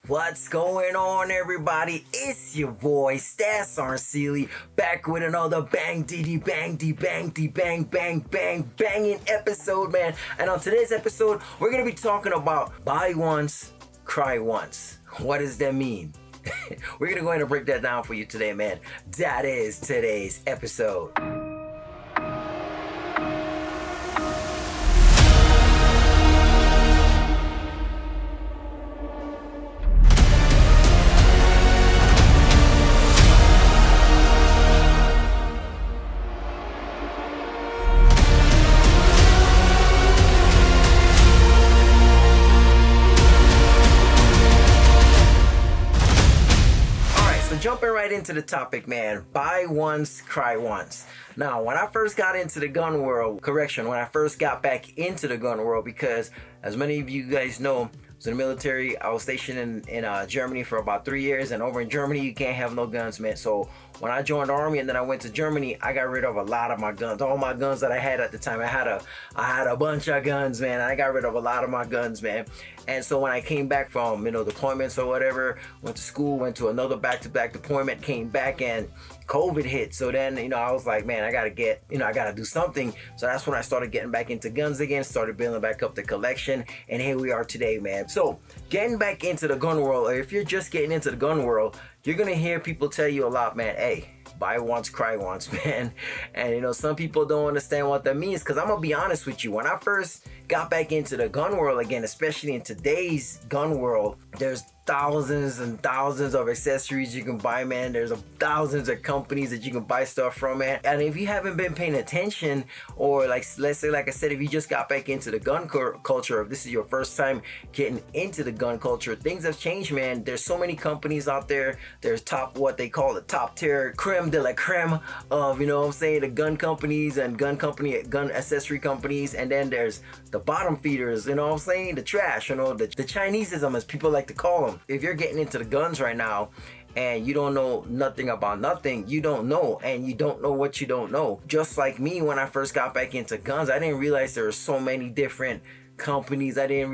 What's going on, everybody? It's your boy Stas Arceli back with another bang diddy bang dee bang dee bang bang bang banging episode, man. And on today's episode, we're gonna be talking about buy once, cry once. What does that mean? We're gonna go ahead and break that down for you today, man. That is today's episode. Jumping right into the topic, man. Buy once, cry once. Now, when I first got into the gun world, when I first got back into the gun world, because as many of you guys know, I was in the military. I was stationed in Germany for about 3 years, and over in Germany, you can't have no guns, man. So when I joined the army and then I went to Germany, I got rid of a lot of my guns. All my guns that I had at the time. I had a bunch of guns, man. I got rid of a lot of my guns, man. And so when I came back from, deployments or whatever, went to school, went to another back-to-back deployment, came back and COVID hit. So then, I was like, man, I gotta do something. So that's when I started getting back into guns again, started building back up the collection, and here we are today, man. So getting back into the gun world, or if you're just getting into the gun world, you're gonna hear people tell you a lot, man, hey, buy once, cry once, man. And some people don't understand what that means, because I'm gonna be honest with you. When I first got back into the gun world again, especially in today's gun world, there's thousands and thousands of accessories you can buy, man. There's thousands of companies that you can buy stuff from, man. And if you haven't been paying attention, or let's say, like I said, if you just got back into the gun culture, if this is your first time getting into the gun culture, things have changed, man. There's so many companies out there. There's what they call the top tier, creme de la creme of, the gun companies and gun accessory companies. And then there's the bottom feeders, the trash, the Chineseism, as people like to call them. If you're getting into the guns right now and you don't know nothing about nothing, you don't know, and you don't know what you don't know. Just like me, when I first got back into guns, I didn't realize there were so many different companies. I didn't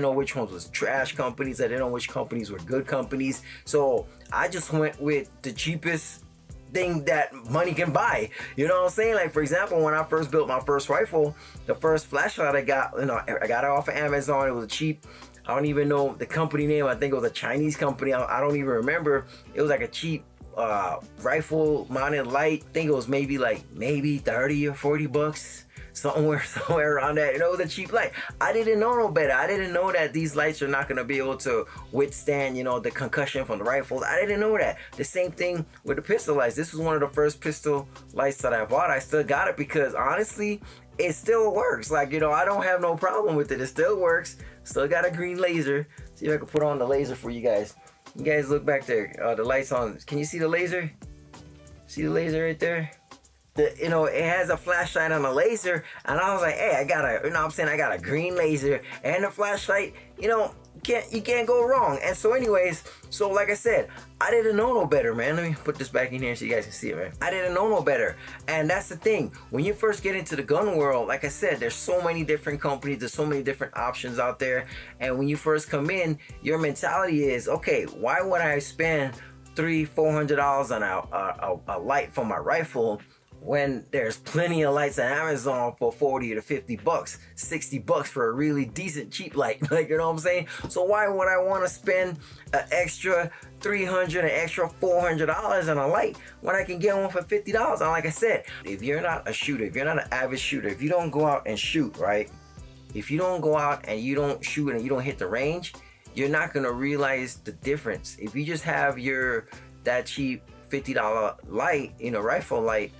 know which ones was trash companies. I didn't know which companies were good companies. So I just went with the cheapest thing that money can buy. You know what I'm saying? Like, for example, when I first built my first rifle, the first flashlight I got, I got it off of Amazon. It was cheap. I don't even know the company name. I think it was a Chinese company. I don't even remember. It was like a cheap rifle mounted light. I think it was maybe 30 or 40 bucks. Somewhere around that. It was a cheap light. I didn't know no better. I didn't know that these lights are not going to be able to withstand, the concussion from the rifles. I didn't know that. The same thing with the pistol lights. This was one of the first pistol lights that I bought. I still got it because, honestly, it still works. I don't have no problem with it. It still works. Still got a green laser. See if I can put on the laser for you guys. You guys look back there. The light's on. Can you see the laser? See the laser right there? It has a flashlight on a laser, and I was like, hey, I got a green laser and a flashlight. You can't go wrong. And so anyways, like I said, I didn't know no better, man. Let me put this back in here so you guys can see it, man. I didn't know no better. And that's the thing. When you first get into the gun world, like I said, there's so many different companies, there's so many different options out there. And when you first come in, your mentality is, okay, why would I spend $300-$400 on a light for my rifle when there's plenty of lights on Amazon for 40 to 50 bucks, 60 bucks for a really decent cheap light? You know what I'm saying? So why would I want to spend an extra $300, an extra $400 on a light when I can get one for $50? And like I said, if you're not a shooter, if you're not an avid shooter, if you don't go out and shoot, right? If you don't go out and you don't shoot and you don't hit the range, you're not going to realize the difference. If you just have that cheap $50 light, rifle light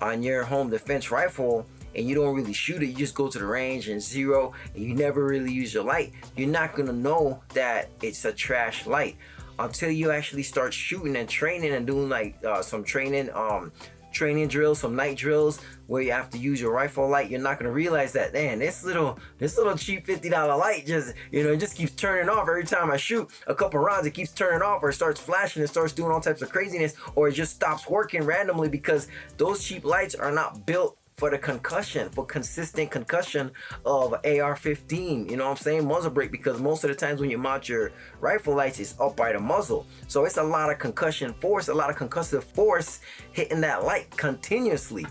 on your home defense rifle, and you don't really shoot it, you just go to the range and zero, and you never really use your light, you're not gonna know that it's a trash light until you actually start shooting and training and doing some training drills, some night drills where you have to use your rifle light. You're not gonna realize that, man, this little cheap $50 light just it just keeps turning off every time I shoot a couple rounds. It keeps turning off, or it starts flashing, it starts doing all types of craziness, or it just stops working randomly because those cheap lights are not built for the concussion, for consistent concussion of AR-15, you know what I'm saying, muzzle brake, because most of the times when you mount your rifle lights, it's up by the muzzle. So it's a lot of concussion force, a lot of concussive force hitting that light continuously.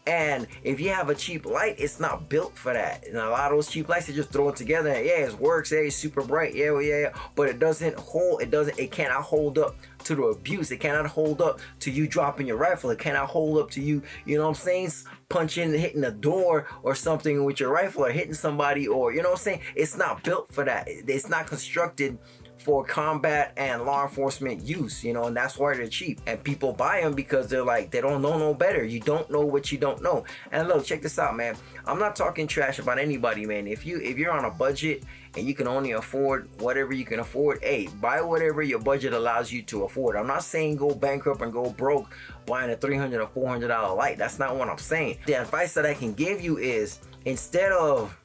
And if you have a cheap light, it's not built for that. And a lot of those cheap lights, they just throw it together and yeah, it works, yeah, it's super bright, yeah, well, yeah, but it doesn't hold, it cannot hold up to the abuse. It cannot hold up to you dropping your rifle. It cannot hold up to you, you know what I'm saying, punching, hitting a door or something with your rifle, or hitting somebody, or, you know what I'm saying, it's not built for that. It's not constructed for combat and law enforcement use, you know, and that's why they're cheap. And people buy them because they're like, they don't know no better. You don't know what you don't know. And look, check this out, man. I'm not talking trash about anybody, man. If you're on a budget and you can only afford whatever you can afford, hey, buy whatever your budget allows you to afford. I'm not saying go bankrupt and go broke buying a $300 or $400 light. That's not what I'm saying. The advice that I can give you is, instead of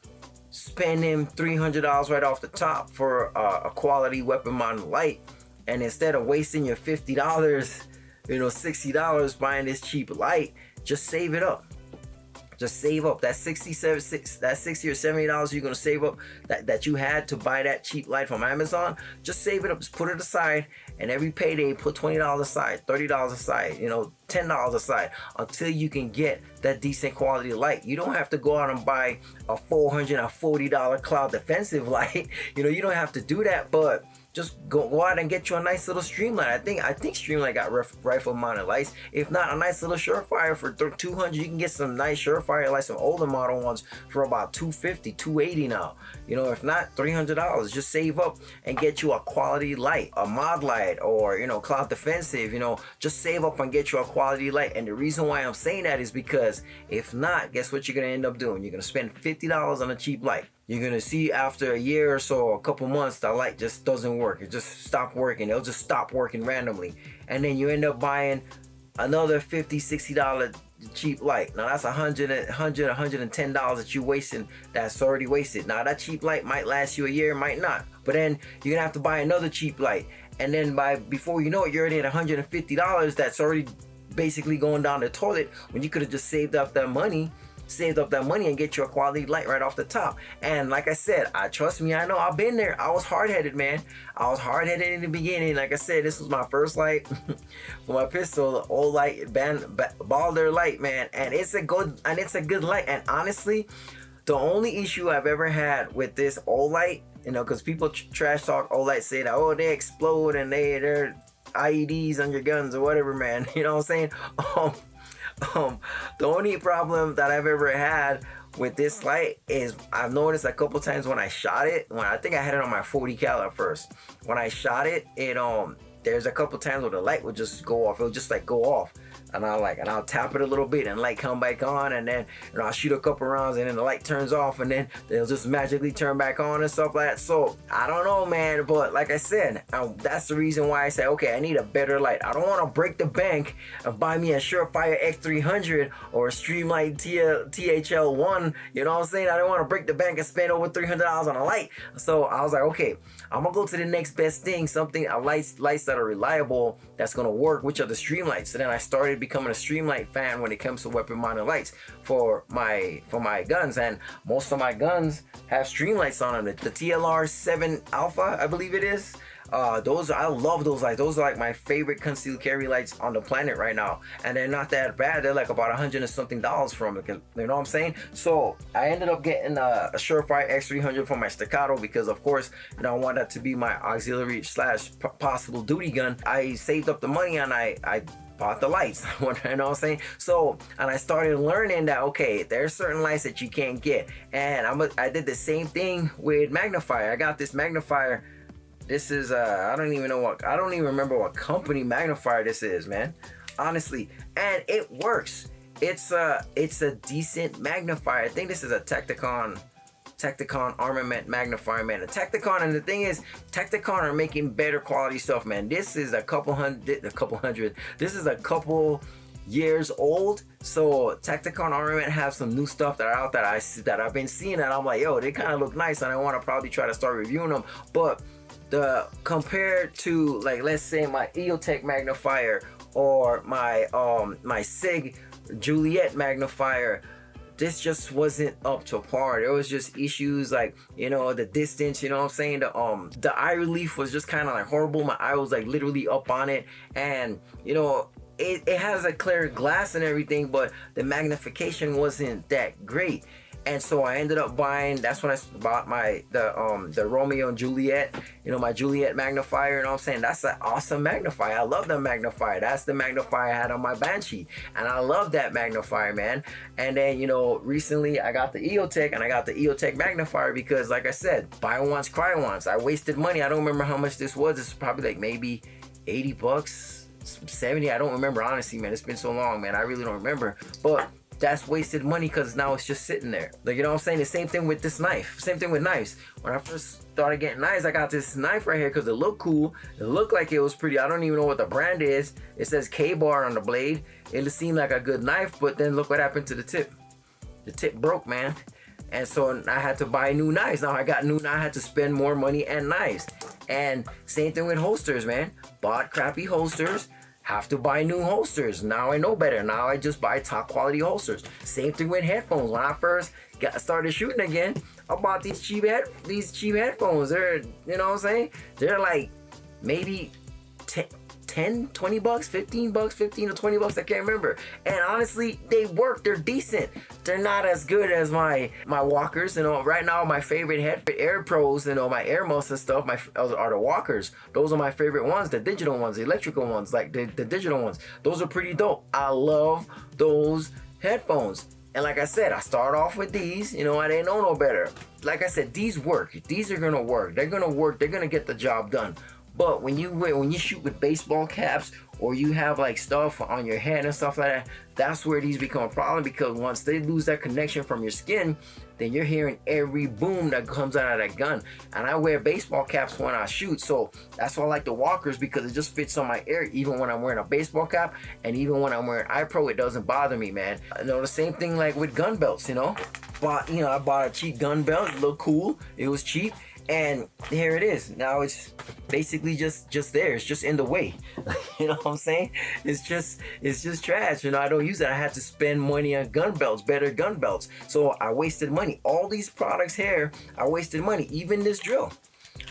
spending $300 right off the top for a quality weapon mounted light, and instead of wasting your $50, you know, $60 buying this cheap light, just save it up. Just save up that $60 or $70 you're gonna save up that you had to buy that cheap light from Amazon. Just save it up, just put it aside, and every payday put $20 aside, $30 aside, you know, $10 aside, until you can get that decent quality light. You don't have to go out and buy a $440 cloud defensive light. You know, you don't have to do that, but just go out and get you a nice little Streamlight. I think Streamlight got rifle mounted lights. If not, a nice little Surefire for $200. You can get some nice Surefire lights, some older model ones, for about $250, $280 now. You know, if not, $300. Just save up and get you a quality light, a mod light, or, you know, cloud defensive. You know, just save up and get you a quality light. And the reason why I'm saying that is because if not, guess what you're gonna end up doing? You're gonna spend $50 on a cheap light. You're gonna see after a year or so, a couple months, the light just doesn't work. It just stopped working. It'll just stop working randomly. And then you end up buying another $50, $60 cheap light. Now that's $110 that you're wasting, that's already wasted. Now that cheap light might last you a year, might not. But then you're gonna have to buy another cheap light. And then before you know it, you're already at $150 that's already basically going down the toilet, when you could have just saved up that money and get you a quality light right off the top. And like I said, trust me, I know, I've been there. I was hard-headed, man. I was hard-headed in the beginning. Like I said, this was my first light for my pistol, old light, Balder light, man. And it's a good light. And honestly, the only issue I've ever had with this old light, you know, because people trash talk old light, say that, oh, they explode and they're IEDs on your guns or whatever, man. You know what I'm saying? The only problem that I've ever had with this light is I've noticed a couple times when I shot it, when I think I had it on my 40 cal at first. When I shot it, there's a couple times where the light would just go off. It would just like go off. And I'll tap it a little bit and light come back on, and then, you know, I'll shoot a couple rounds and then the light turns off and then they'll just magically turn back on and stuff like that. So I don't know, man, but like I said, that's the reason why I say, okay, I need a better light. I don't want to break the bank and buy me a Surefire X300 or a Streamlight THL1. You know what I'm saying? I don't want to break the bank and spend over $300 on a light. So I was like, okay, I'm gonna go to the next best thing, lights that are reliable, that's gonna work, which are the Streamlights. So then I started becoming a Streamlight fan when it comes to weapon mounted lights for my guns, and most of my guns have Streamlights on them. The TLR 7 Alpha, I believe it is. I love those lights. Those are like my favorite concealed carry lights on the planet right now, and they're not that bad. They're like about $100 and something from it. You know what I'm saying? So I ended up getting a Surefire X300 for my staccato because, of course, you know, I want that to be my auxiliary / possible duty gun. I saved up the money and I bought the lights. You know what I'm saying? So, and I started learning that, okay, there's certain lights that you can't get, and I did the same thing with magnifier. I got this magnifier. This is I don't even remember what company magnifier this is, man, honestly, and it works. It's a decent magnifier. I think this is a Tacticon armament magnifier, man. A Tacticon, and the thing is, Tacticon are making better quality stuff, man. This is a couple hundred. This is a couple years old. So Tacticon armament have some new stuff that are out that I've been seeing, and I'm like, yo, they kind of look nice, and I want to probably try to start reviewing them. But compared to, like, let's say my EOTech magnifier or my my SIG Juliet magnifier, this just wasn't up to par. There was just issues like, the distance, you know what I'm saying? The eye relief was just kind of like horrible. My eye was like literally up on it, and it has a clear glass and everything, but the magnification wasn't that great. And so I ended up buying, that's when I bought the Romeo and Juliet, my Juliet magnifier, you know what I'm saying? That's an awesome magnifier. I love the magnifier. That's the magnifier I had on my Banshee. And I love that magnifier, man. And then, recently I got the EOTech, and I got the EOTech magnifier because, like I said, buy once, cry once. I wasted money. I don't remember how much this was. It's probably like maybe $80, 70. I don't remember, honestly, man. It's been so long, man. I really don't remember. But that's wasted money because now it's just sitting there. Like, you know what I'm saying? The same thing with this knife. Same thing with knives. When I first started getting knives, I got this knife right here because it looked cool. It looked like it was pretty. I don't even know what the brand is. It says K-bar on the blade. It seemed like a good knife, but then look what happened to the tip. The tip broke, man. And so I had to buy new knives. Now I had to spend more money and knives. And same thing with holsters, man. Bought crappy holsters. Have to buy new holsters. Now I know better. Now I just buy top quality holsters. Same thing with headphones. When I first started shooting again, I bought these cheap headphones. They're, you know what I'm saying? They're like maybe 10, 20 bucks, 15 bucks, 15 to 20 bucks. I can't remember. And honestly, they work. They're decent. They're not as good as my walkers. Right now my favorite Air Pros, my Air Musts and stuff, are the walkers. Those are my favorite ones, the digital ones, the electrical ones, like the digital ones. Those are pretty dope. I love those headphones. And like I said, I start off with these, I didn't know no better. Like I said, these work. These are gonna work. They're gonna work. They're gonna get the job done. But when you shoot with baseball caps, or you have like stuff on your head and stuff like that, that's where these become a problem, because once they lose that connection from your skin, then you're hearing every boom that comes out of that gun. And I wear baseball caps when I shoot, so that's why I like the walkers, because it just fits on my ear even when I'm wearing a baseball cap, and even when I'm wearing iPro, it doesn't bother me, man. The same thing like with gun belts, I bought a cheap gun belt. It looked cool. It was cheap. And here it is. Now it's basically just there. It's just in the way. You know what I'm saying? It's just trash. I don't use it. I had to spend money on gun belts, better gun belts. So I wasted money. All these products here, I wasted money. Even this drill.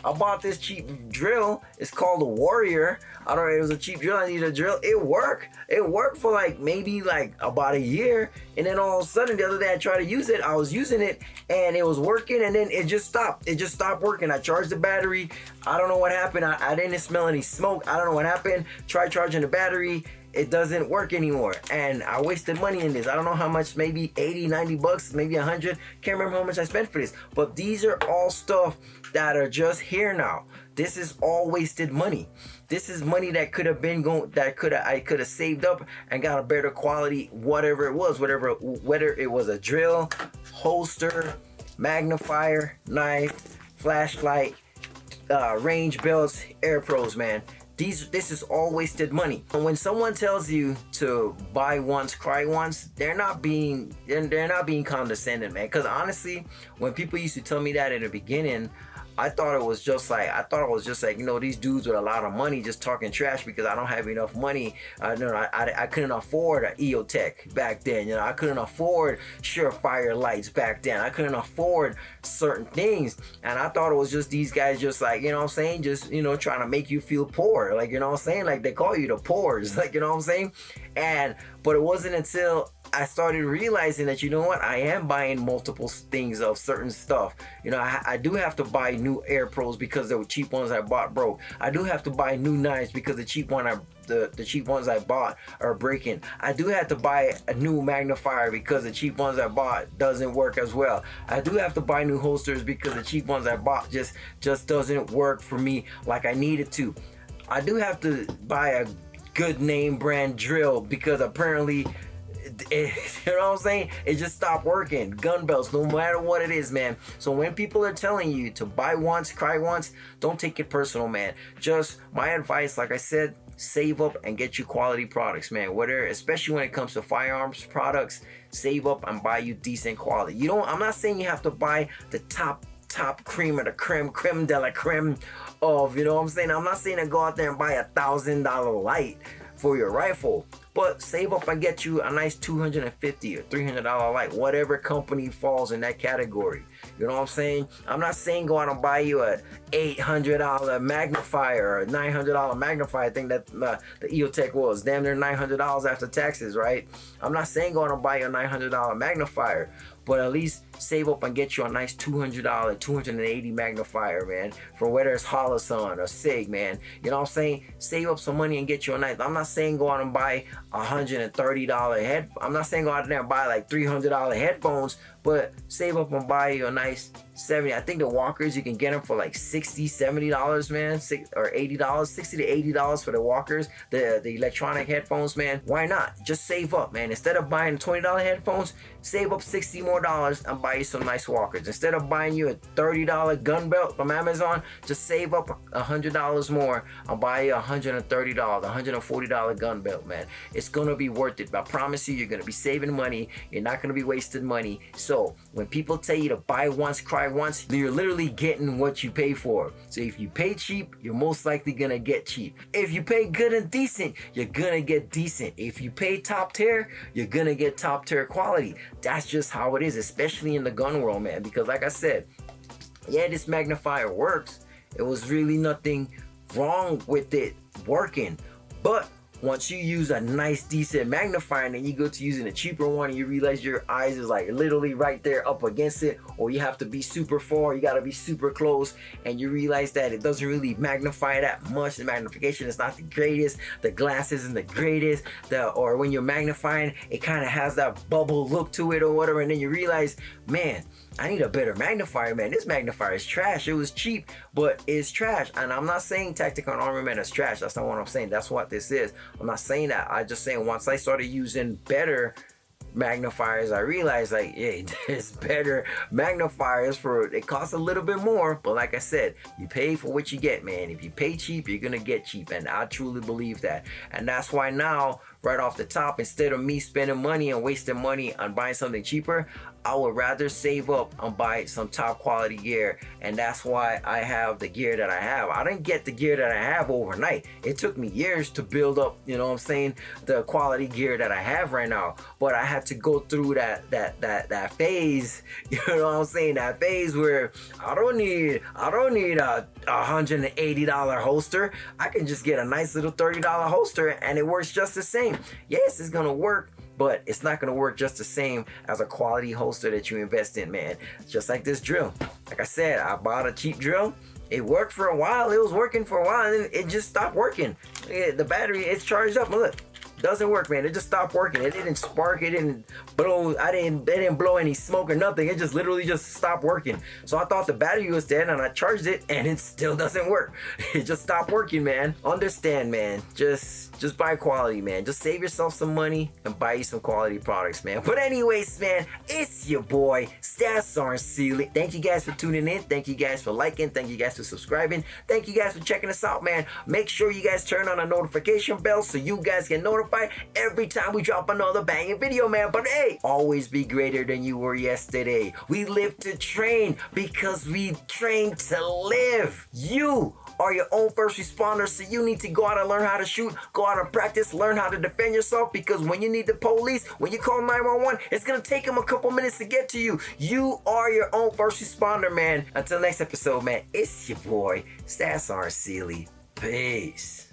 I bought this cheap drill. It's called the Warrior. I don't know, it was a cheap drill. I needed a drill. It worked. It worked for maybe about a year. And then all of a sudden, the other day I tried to use it. I was using it and it was working, and then it just stopped. It just stopped working. I charged the battery. I don't know what happened. I didn't smell any smoke. I don't know what happened. Tried charging the battery. It doesn't work anymore, and I wasted money in this. I don't know how much, maybe 80, 90 bucks, maybe 100. Can't remember how much I spent for this, but these are all stuff that are just here now. This is all wasted money. This is money that could have been I could have saved up and got a better quality, whatever it was, whether it was a drill, holster, magnifier, knife, flashlight, range belts, Air Pros, man. This is all wasted money. And when someone tells you to buy once, cry once, they're not being condescending, man. Because honestly, when people used to tell me that in the beginning, I thought it was just like, these dudes with a lot of money just talking trash because I don't have enough money. I couldn't afford an EOTech back then. I couldn't afford Surefire lights back then. I couldn't afford certain things. And I thought it was just these guys just like, trying to make you feel poor. Like, like they call you the poors. Like, you know what I'm saying? But it wasn't until I started realizing that, I am buying multiple things of certain stuff. I do have to buy new Air Pros because the cheap ones I bought broke. I do have to buy new knives because the cheap ones I bought are breaking. I do have to buy a new magnifier because the cheap ones I bought doesn't work as well. I do have to buy new holsters because the cheap ones I bought just doesn't work for me like I needed to. I do have to buy a good name brand drill because apparently you know what I'm saying? It just stopped working. Gun belts, no matter what it is, man. So when people are telling you to buy once, cry once, don't take it personal, man. Just my advice, like I said, save up and get you quality products, man. Especially when it comes to firearms products, save up and buy you decent quality. I'm not saying you have to buy the top cream of the creme de la creme of, I'm saying? I'm not saying to go out there and buy $1,000 light for your rifle. but save up and get you a nice $250 or $300 light, whatever company falls in that category. You know what I'm saying? I'm not saying go out and buy you a $800 magnifier or a $900 magnifier. I think that the EOTech was damn near $900 after taxes, right? I'm not saying go out and buy you a $900 magnifier, but at least save up and get you a nice $200, 280 magnifier, man, for whether it's Holosun or Sig, man. You know what I'm saying? Save up some money and get you a nice. I'm not saying go out and buy $130 head. I'm not saying go out there and buy like $300 headphones, but save up and buy you a nice 70. I think the walkers, you can get them for like $60, $70, man, or $80, $60 to $80 for the walkers, the electronic headphones, man. Why not? Just save up, man. Instead of buying $20 headphones, save up $60 more and buy you some nice walkers. Instead of buying you a $30 gun belt from Amazon, just save up $100 more and buy you a $130, $140 gun belt, man. It's gonna be worth it. I promise you, you're gonna be saving money. You're not gonna be wasting money. So when people tell you to buy once, cry once, you're literally getting what you pay for. So if you pay cheap, you're most likely gonna get cheap. If you pay good and decent, you're gonna get decent. If you pay top tier, you're gonna get top tier quality. That's just how it is, especially in the gun world, man. Because like I said, yeah, this magnifier works. It was really nothing wrong with it working. But once you use a nice decent magnifier and then you go to using a cheaper one and you realize your eyes is like literally right there up against it, or you have to be super far, you got to be super close, and you realize that it doesn't really magnify that much. The magnification is not the greatest, the glass isn't the greatest, or when you're magnifying, it kind of has that bubble look to it or whatever, and then you realize, man, I need a better magnifier, man. This magnifier is trash. It was cheap, but it's trash. And I'm not saying Tactical Armament is trash. That's not what I'm saying. That's what this is. I'm not saying that. I'm just saying once I started using better magnifiers, I realized like, yeah, there's better magnifiers it costs a little bit more, but like I said, you pay for what you get, man. If you pay cheap, you're gonna get cheap, and I truly believe that. And that's why now, right off the top, instead of me spending money and wasting money on buying something cheaper, I would rather save up and buy some top quality gear. And that's why I have the gear that I have. I didn't get the gear that I have overnight. It took me years to build up, you know what I'm saying, the quality gear that I have right now. But I had to go through that phase, you know what I'm saying, that phase where I don't need a $180 holster. I can just get a nice little $30 holster and it works just the same. Yes, it's gonna work, but it's not going to work just the same as a quality holster that you invest in, man. Just like this drill. Like I said, I bought a cheap drill. It worked for a while. It was working for a while, and then it just stopped working. The battery, it's charged up. Look, doesn't work, man. It just stopped working. It didn't spark. It didn't blow. It didn't blow any smoke or nothing. It just literally just stopped working. So I thought the battery was dead, and I charged it, and it still doesn't work. It just stopped working, man. Understand, man. Just buy quality, man. Just save yourself some money and buy you some quality products, man. But anyways, man, it's your boy, Stats Aren't Silly. Thank you guys for tuning in. Thank you guys for liking. Thank you guys for subscribing. Thank you guys for checking us out, man. Make sure you guys turn on the notification bell so you guys get notified every time we drop another banging video, man. But hey, always be greater than you were yesterday. We live to train because we train to live. You are your own first responder, so you need to go out and learn how to shoot, go out and practice, learn how to defend yourself, because when you need the police, when you call 911, it's gonna take them a couple minutes to get to you. You are your own first responder, man. Until next episode, man, it's your boy, Stats Aren't Silly. Peace.